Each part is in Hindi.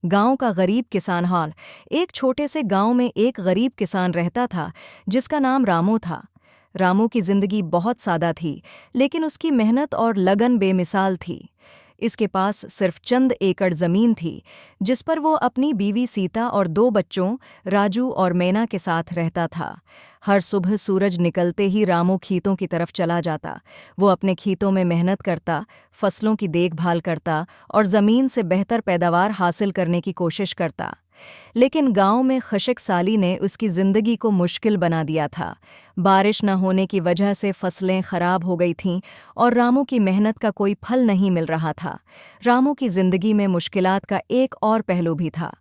गांव का गरीब किसान हाल। एक छोटे से गांव में एक गरीब किसान रहता था जिसका नाम रामू था। रामू की जिंदगी बहुत सादा थी, लेकिन उसकी मेहनत और लगन बेमिसाल थी। इसके पास सिर्फ चंद एकड़ जमीन थी, जिस पर वो अपनी बीवी सीता और दो बच्चों राजू और मैना के साथ रहता था। हर सुबह सूरज निकलते ही रामू खेतों की तरफ चला जाता। वो अपने खेतों में मेहनत करता, फसलों की देखभाल करता और जमीन से बेहतर पैदावार हासिल करने की कोशिश करता। लेकिन गांव में खशक साली ने उसकी जिंदगी को मुश्किल बना दिया था। बारिश न होने की वजह से फसलें खराब हो गई थीं और रामू की मेहनत का कोई फल नहीं मिल रहा था। रामू की जिंदगी में मुश्किलात का एक और पहलू भी था।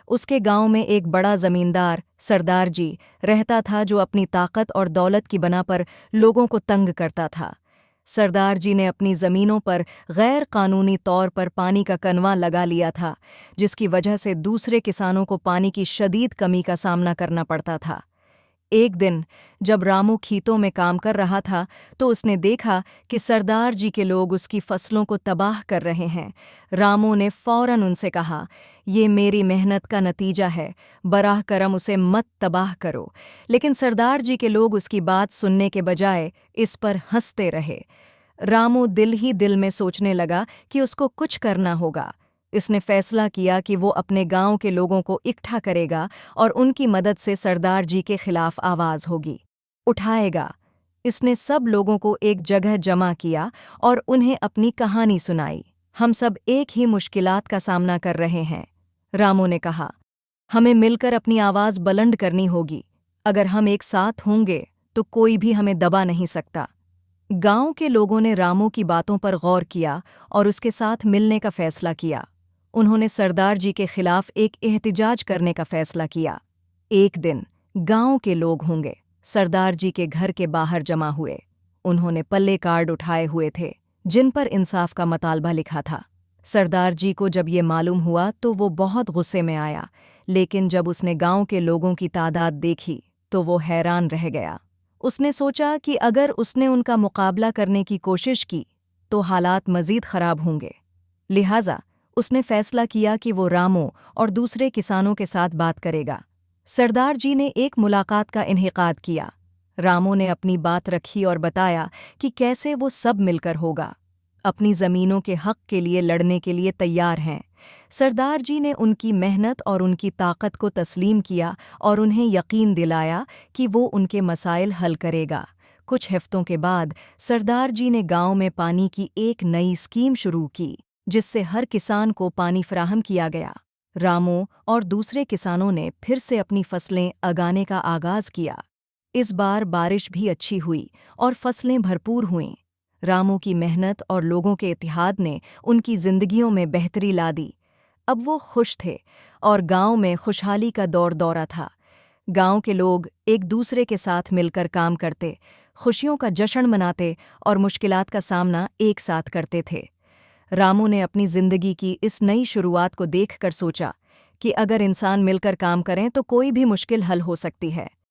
उसके गांव में एक बड़ा जमींदार सरदार जी रहता था, जो अपनी ताकत और दौलत की बना पर लोगों को तंग करता था। सरदार जी ने अपनी ज़मीनों पर गैर कानूनी तौर पर पानी का कनवा लगा लिया था, जिसकी वजह से दूसरे किसानों को पानी की शदीद कमी का सामना करना पड़ता था। एक दिन जब रामू खेतों में काम कर रहा था, तो उसने देखा कि सरदार जी के लोग उसकी फसलों को तबाह कर रहे हैं। रामू ने फौरन उनसे कहा, "ये मेरी मेहनत का नतीजा है, बराह करम उसे मत तबाह करो।" लेकिन सरदार जी के लोग उसकी बात सुनने के बजाय इस पर हंसते रहे। रामू दिल ही दिल में सोचने लगा कि उसको कुछ करना होगा। उसने फैसला किया कि वो अपने गांव के लोगों को इकट्ठा करेगा और उनकी मदद से सरदार जी के खिलाफ आवाज होगी उठाएगा। इसने सब लोगों को एक जगह जमा किया और उन्हें अपनी कहानी सुनाई। "हम सब एक ही मुश्किलात का सामना कर रहे हैं," रामू ने कहा। "हमें मिलकर अपनी आवाज बुलंद करनी होगी। अगर हम एक साथ होंगे तो कोई भी हमें दबा नहीं सकता।" गांव के लोगों ने रामू की बातों पर गौर किया और उसके साथ मिलने का फैसला किया। उन्होंने सरदार जी के खिलाफ एक एहतिजाज करने का फैसला किया। एक दिन गांव के लोग होंगे सरदार जी के घर के बाहर जमा हुए। उन्होंने पल्ले कार्ड उठाए हुए थे, जिन पर इंसाफ का मतालबा लिखा था। सरदार जी को जब ये मालूम हुआ तो वो बहुत गुस्से में आया, लेकिन जब उसने गांव के लोगों की तादाद देखी तो वो हैरान रह गया। उसने सोचा कि अगर उसने उनका मुकाबला करने की कोशिश की तो हालात मज़ीद ख़राब होंगे। लिहाजा उसने फैसला किया कि वो रामू और दूसरे किसानों के साथ बात करेगा। सरदार जी ने एक मुलाकात का इन्हिकाद किया। रामू ने अपनी बात रखी और बताया कि कैसे वो सब मिलकर होगा, अपनी ज़मीनों के हक़ के लिए लड़ने के लिए तैयार हैं। सरदार जी ने उनकी मेहनत और उनकी ताकत को तस्लीम किया और उन्हें यकीन दिलाया कि वो उनके मसाइल हल करेगा। कुछ हफ्तों के बाद सरदार जी ने गांव में पानी की एक नई स्कीम शुरू की, जिससे हर किसान को पानी फराहम किया गया। रामू और दूसरे किसानों ने फिर से अपनी फसलें उगाने का आगाज़ किया। इस बार बारिश भी अच्छी हुई और फसलें भरपूर हुईं। रामू की मेहनत और लोगों के इत्तेहाद ने उनकी जिंदगियों में बेहतरी ला दी। अब वो खुश थे और गांव में खुशहाली का दौरा था। गांव के लोग एक दूसरे के साथ मिलकर काम करते, खुशियों का जश्न मनाते और मुश्किलात का सामना एक साथ करते थे। रामू ने अपनी जिंदगी की इस नई शुरुआत को देखकर सोचा कि अगर इंसान मिलकर काम करें तो कोई भी मुश्किल हल हो सकती है।